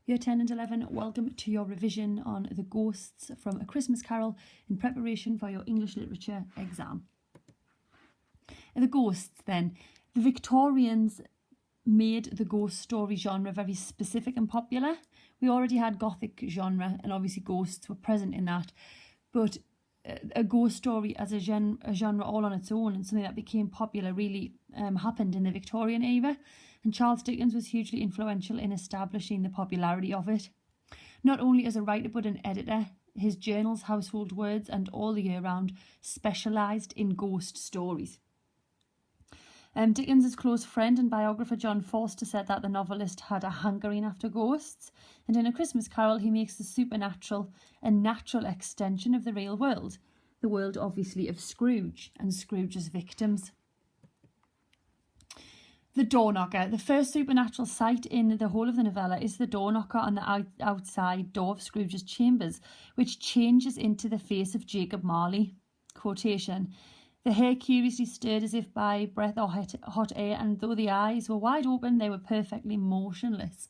Year 10 and 11, welcome to your revision on the ghosts from A Christmas Carol in preparation for your English literature exam. The ghosts then. The Victorians made the ghost story genre very specific and popular. We already had Gothic genre and obviously ghosts were present in that, but a ghost story as a genre all on its own and something that became popular really happened in the Victorian era, and Charles Dickens was hugely influential in establishing the popularity of it. Not only as a writer but an editor, his journals, Household Words and All the Year Round specialised in ghost stories. Dickens' close friend and biographer John Forster said that the novelist had a hankering after ghosts, and in A Christmas Carol he makes the supernatural a natural extension of the real world, the world obviously of Scrooge and Scrooge's victims. The door knocker. The first supernatural sight in the whole of the novella is the door knocker on the outside door of Scrooge's chambers, which changes into the face of Jacob Marley. Quotation. The hair curiously stirred as if by breath or hot air, and though the eyes were wide open, they were perfectly motionless.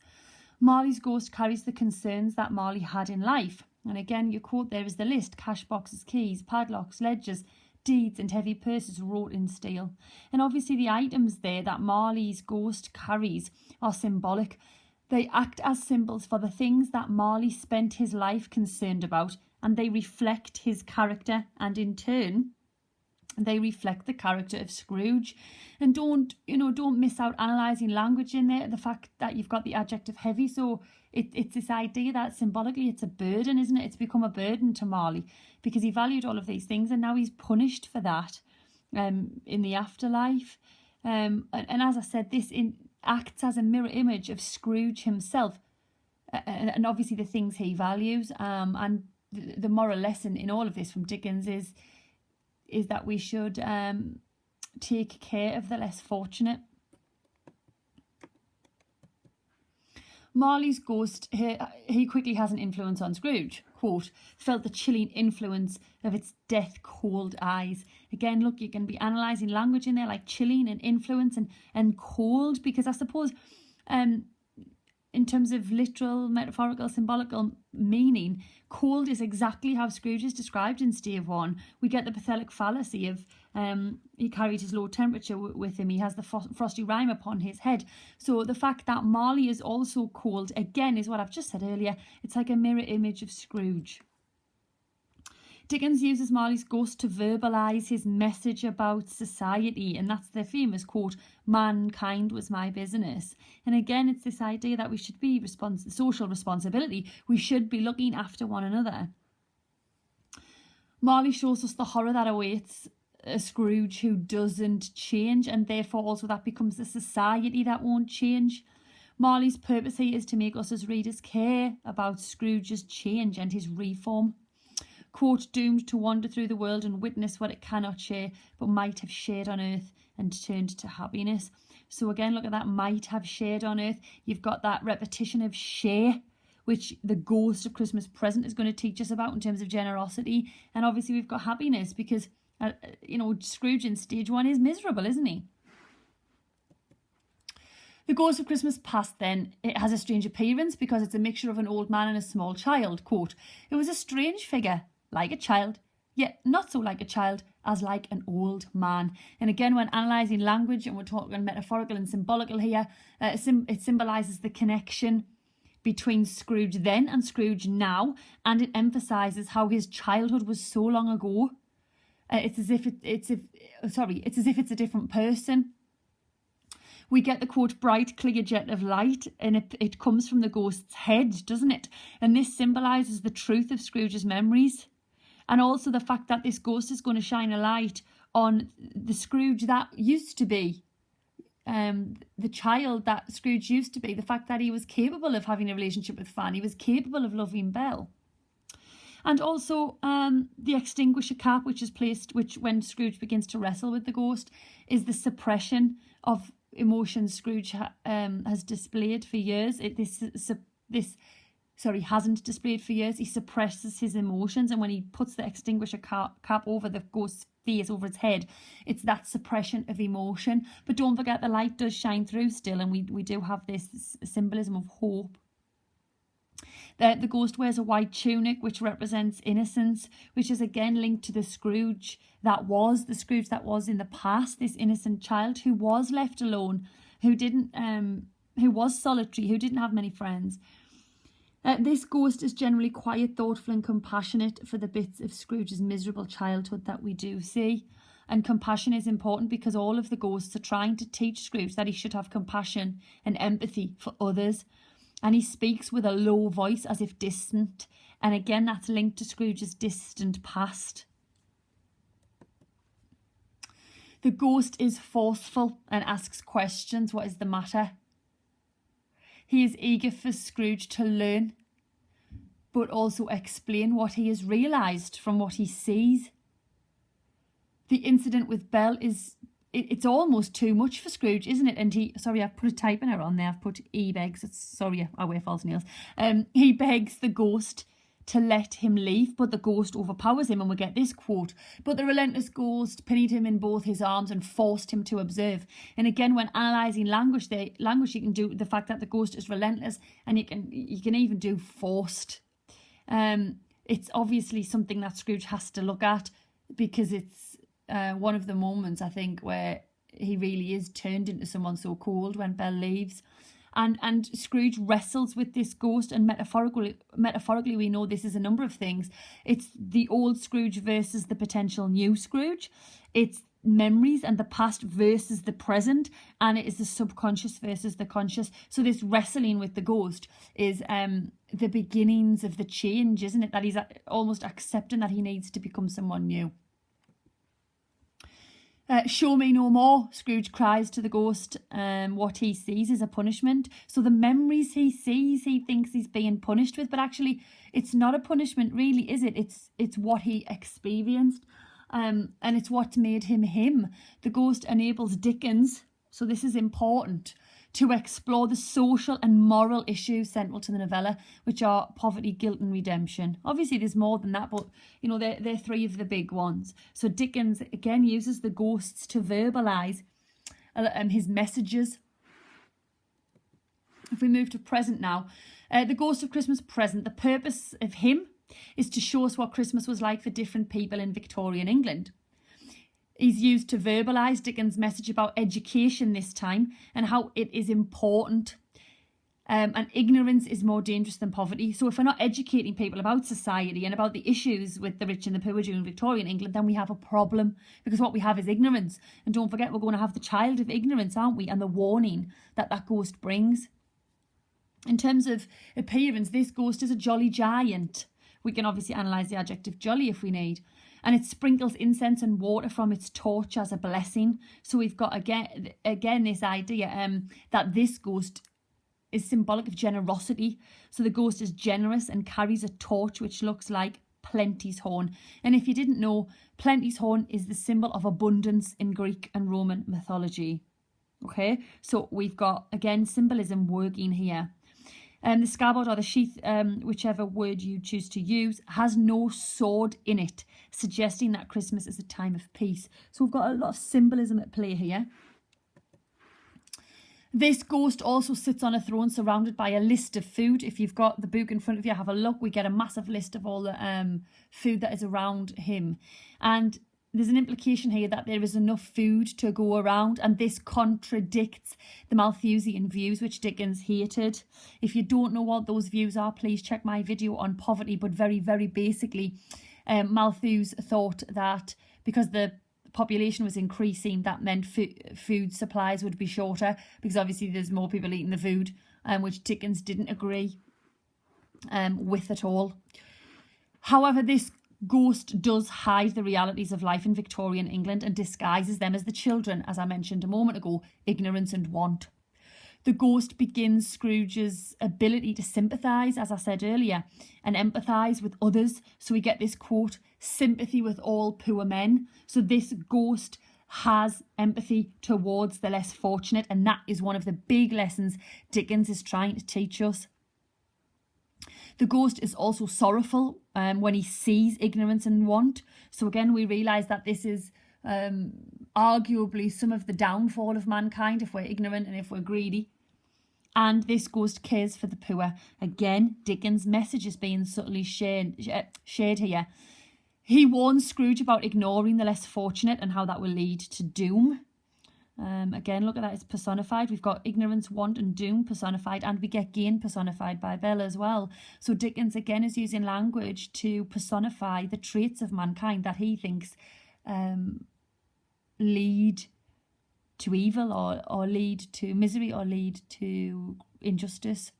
Marley's ghost carries the concerns that Marley had in life. And again, your quote there is the list: cash boxes, keys, padlocks, ledgers, deeds and heavy purses wrought in steel. And obviously the items there that Marley's ghost carries are symbolic. They act as symbols for the things that Marley spent his life concerned about, and they reflect his character, and in turn they reflect the character of Scrooge. And don't miss out analysing language in there, the fact that you've got the adjective heavy. So it's this idea that symbolically it's a burden, isn't it? It's become a burden to Marley because he valued all of these things, and now he's punished for that in the afterlife. And as I said, this acts as a mirror image of Scrooge himself, and obviously the things he values. And the moral lesson in all of this from Dickens is that we should take care of the less fortunate. Marley's ghost, he quickly has an influence on Scrooge. Quote, felt the chilling influence of its death-cold eyes. Again, look, you can be analysing language in there like chilling and influence and cold, because I suppose in terms of literal, metaphorical, symbolical meaning, cold is exactly how Scrooge is described in Stave 1. We get the pathetic fallacy of he carried his low temperature with him. He has the frosty rime upon his head. So the fact that Marley is also cold, again, is what I've just said earlier. It's like a mirror image of Scrooge. Dickens uses Marley's ghost to verbalise his message about society, and that's the famous quote, "Mankind was my business." And again, it's this idea that we should be social responsibility. We should be looking after one another. Marley shows us the horror that awaits a Scrooge who doesn't change, and therefore also that becomes the society that won't change. Marley's purpose here is to make us as readers care about Scrooge's change and his reform. Quote, doomed to wander through the world and witness what it cannot share, but might have shared on earth and turned to happiness. So again, look at that, might have shared on earth. You've got that repetition of share, which the ghost of Christmas Present is going to teach us about in terms of generosity. And obviously we've got happiness because, Scrooge in stage 1 is miserable, isn't he? The Ghost of Christmas Past then, it has a strange appearance because it's a mixture of an old man and a small child. Quote, it was a strange figure, like a child, yet not so like a child as like an old man. And again, when analysing language, and we're talking metaphorical and symbolical here, it symbolises the connection between Scrooge then and Scrooge now, and it emphasises how his childhood was so long ago. It's as if it's a different person. We get the quote, bright clear jet of light, and it comes from the ghost's head, doesn't it? And this symbolises the truth of Scrooge's memories, and also the fact that this ghost is going to shine a light on the Scrooge that used to be, the child that Scrooge used to be, the fact that he was capable of having a relationship with Fan, he was capable of loving Belle. And also the extinguisher cap, which when Scrooge begins to wrestle with the ghost, is the suppression of emotions Scrooge has displayed for years. Hasn't displayed for years. He suppresses his emotions, and when he puts the extinguisher cap over the ghost's face, over its head, it's that suppression of emotion. But don't forget, the light does shine through still, and we do have this symbolism of hope. The ghost wears a white tunic, which represents innocence, which is again linked to the Scrooge that was in the past, this innocent child who was left alone, who was solitary, who didn't have many friends. This ghost is generally quiet, thoughtful and compassionate for the bits of Scrooge's miserable childhood that we do see. And compassion is important because all of the ghosts are trying to teach Scrooge that he should have compassion and empathy for others. And he speaks with a low voice as if distant. And again, that's linked to Scrooge's distant past. The ghost is forceful and asks questions. What is the matter? He is eager for Scrooge to learn, but also explain what he has realised from what he sees. The incident with Belle it's almost too much for Scrooge, isn't it? And I've put a typing error on there. I've put he begs. I wear false nails. He begs the ghost to let him leave, but the ghost overpowers him, and we get this quote: "But the relentless ghost pinioned him in both his arms and forced him to observe." And again, when analysing language, you can do the fact that the ghost is relentless, and you can even do forced. It's obviously something that Scrooge has to look at, because it's one of the moments, I think, where he really is turned into someone so cold when Belle leaves. And Scrooge wrestles with this ghost, and metaphorically we know this is a number of things. It's the old Scrooge versus the potential new Scrooge. It's memories and the past versus the present, and it is the subconscious versus the conscious. So this wrestling with the ghost is the beginnings of the change, isn't it? That he's almost accepting that he needs to become someone new. "Show me no more," Scrooge cries to the ghost. What he sees is a punishment. So the memories he sees, he thinks he's being punished with, but actually it's not a punishment really, is it? It's what he experienced, and it's what made him him. The ghost enables Dickens, so this is important, to explore the social and moral issues central to the novella, which are poverty, guilt and redemption. Obviously there's more than that, but they're three of the big ones. So Dickens again uses the ghosts to verbalise his messages. If we move to present now, the Ghost of Christmas Present, the purpose of him is to show us what Christmas was like for different people in Victorian England. He's used to verbalise Dickens' message about education this time and how it is important. And ignorance is more dangerous than poverty. So if we're not educating people about society and about the issues with the rich and the poor during Victorian England, then we have a problem, because what we have is ignorance. And don't forget, we're going to have the child of ignorance, aren't we? And the warning that ghost brings. In terms of appearance, this ghost is a jolly giant. We can obviously analyse the adjective jolly if we need. And it sprinkles incense and water from its torch as a blessing. So we've got again this idea that this ghost is symbolic of generosity. So the ghost is generous and carries a torch which looks like Plenty's horn. And if you didn't know, Plenty's horn is the symbol of abundance in Greek and Roman mythology. Okay, so we've got again symbolism working here. The scabbard or the sheath, whichever word you choose to use, has no sword in it, suggesting that Christmas is a time of peace. So we've got a lot of symbolism at play here. This ghost also sits on a throne surrounded by a list of food. If you've got the book in front of you, have a look. We get a massive list of all the food that is around him. And there's an implication here that there is enough food to go around, and this contradicts the Malthusian views, which Dickens hated. If you don't know what those views are, please check my video on poverty. But very, very basically, Malthus thought that because the population was increasing, that meant food supplies would be shorter, because obviously there's more people eating the food, which Dickens didn't agree with at all. However, this ghost does hide the realities of life in Victorian England and disguises them as the children, as I mentioned a moment ago, ignorance and want. The ghost begins Scrooge's ability to sympathise, as I said earlier, and empathise with others. So we get this quote, "Sympathy with all poor men." So this ghost has empathy towards the less fortunate, and that is one of the big lessons Dickens is trying to teach us. The ghost is also sorrowful when he sees ignorance and want. So again, we realise that this is arguably some of the downfall of mankind if we're ignorant and if we're greedy. and this ghost cares for the poor. Again, Dickens' message is being subtly shared here. He warns Scrooge about ignoring the less fortunate and how that will lead to doom. Again, look at that, it's personified. We've got ignorance, want and doom personified, and we get gain personified by Bella as well. So Dickens again is using language to personify the traits of mankind that he thinks lead to evil or lead to misery or lead to injustice.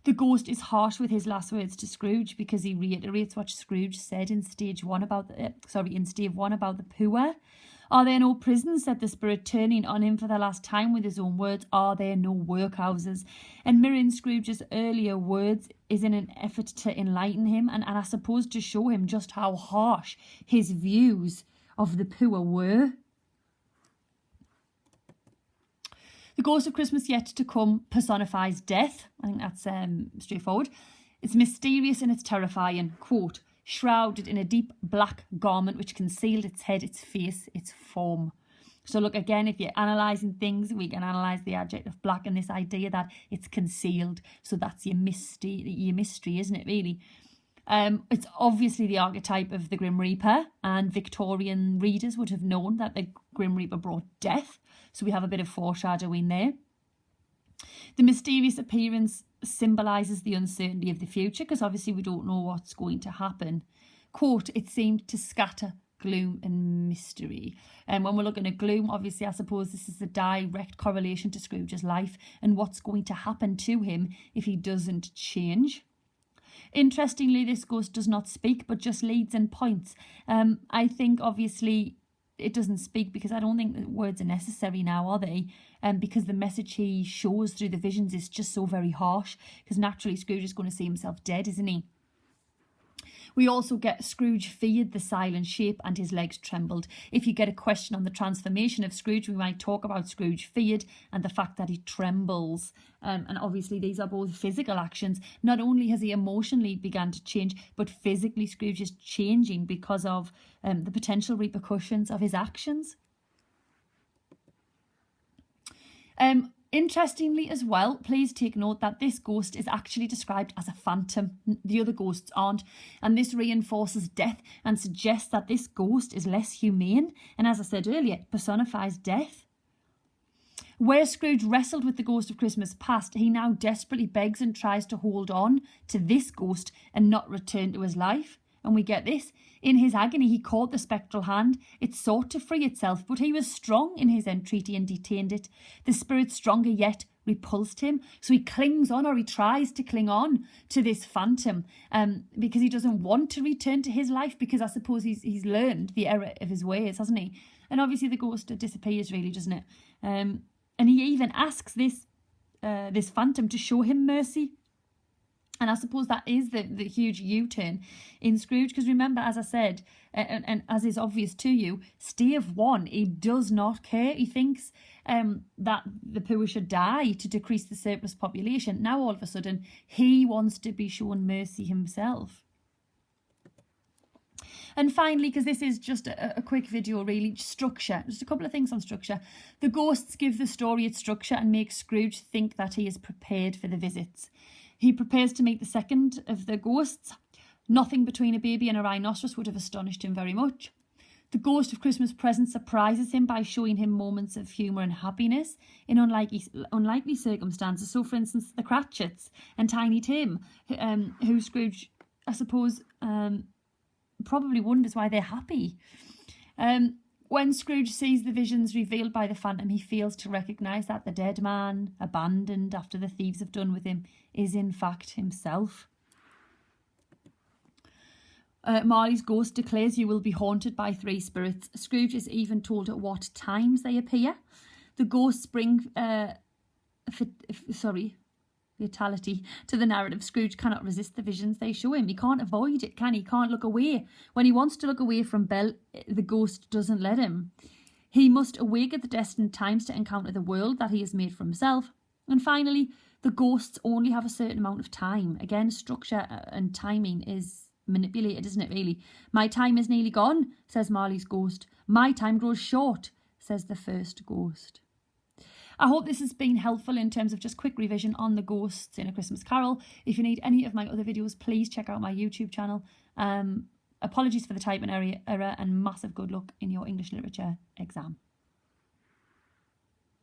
The ghost is harsh with his last words to Scrooge because he reiterates what Scrooge said in stave one about the poor. Are there no prisons, said the spirit, turning on him for the last time with his own words. Are there no workhouses? And mirroring Scrooge's earlier words is in an effort to enlighten him and I suppose to show him just how harsh his views of the poor were. The Ghost of Christmas Yet to Come personifies death. I think that's straightforward. It's mysterious and it's terrifying. Quote, shrouded in a deep black garment which concealed its head, its face, its form. So look, again, if you're analysing things, we can analyse the adjective black and this idea that it's concealed. So that's your mystery, isn't it, really? It's obviously the archetype of the Grim Reaper, and Victorian readers would have known that the Grim Reaper brought death. So we have a bit of foreshadowing there. The mysterious appearance symbolises the uncertainty of the future because obviously we don't know what's going to happen. Quote, it seemed to scatter gloom and mystery. And when we're looking at gloom, obviously I suppose this is a direct correlation to Scrooge's life and what's going to happen to him if he doesn't change. Interestingly, this ghost does not speak but just leads and points. I think obviously it doesn't speak because I don't think that words are necessary now, are they? Because the message he shows through the visions is just so very harsh, because naturally Scrooge is going to see himself dead, isn't he? We also get Scrooge feared the silent shape and his legs trembled. If you get a question on the transformation of Scrooge, we might talk about Scrooge feared and the fact that he trembles. And obviously these are both physical actions. Not only has he emotionally begun to change, but physically Scrooge is changing because of the potential repercussions of his actions. Interestingly as well, please take note that this ghost is actually described as a phantom. The other ghosts aren't. And this reinforces death and suggests that this ghost is less humane. And as I said earlier, personifies death. Where Scrooge wrestled with the ghost of Christmas past, he now desperately begs and tries to hold on to this ghost and not return to his life. And we get this. In his agony, he caught the spectral hand. It sought to free itself, but he was strong in his entreaty and detained it. The spirit, stronger yet, repulsed him. So he clings on, or he tries to cling on to this phantom because he doesn't want to return to his life, because I suppose he's learned the error of his ways, hasn't he? And obviously the ghost disappears, really, doesn't it? And he even asks this phantom to show him mercy. And I suppose that is the huge U-turn in Scrooge, because remember, as I said, and as is obvious to you, stave one, he does not care. He thinks that the poor should die to decrease the surplus population. Now all of a sudden, he wants to be shown mercy himself. And finally, because this is just a quick video really, structure. Just a couple of things on structure. The ghosts give the story its structure and make Scrooge think that he is prepared for the visits. He prepares to meet the second of the ghosts. Nothing between a baby and a rhinoceros would have astonished him very much. The ghost of Christmas Present surprises him by showing him moments of humour and happiness in unlikely circumstances. So, for instance, the Cratchits and Tiny Tim, who Scrooge, I suppose, probably wonders why they're happy. When Scrooge sees the visions revealed by the phantom, he fails to recognise that the dead man, abandoned after the thieves have done with him, is in fact himself. Marley's ghost declares you will be haunted by 3 spirits. Scrooge is even told at what times they appear. The ghosts bring fatality to the narrative. Scrooge cannot resist the visions they show him. He can't avoid it, can he? He can't look away. When he wants to look away from Belle, the ghost doesn't let him. He must awake at the destined times to encounter the world that he has made for himself. And finally, the ghosts only have a certain amount of time. Again, structure and timing is manipulated, isn't it, really? My time is nearly gone, says Marley's ghost. My time grows short, says the first ghost. I hope this has been helpful in terms of just quick revision on the ghosts in A Christmas Carol. If you need any of my other videos, please check out my YouTube channel. Apologies for the typing error, and massive good luck in your English literature exam.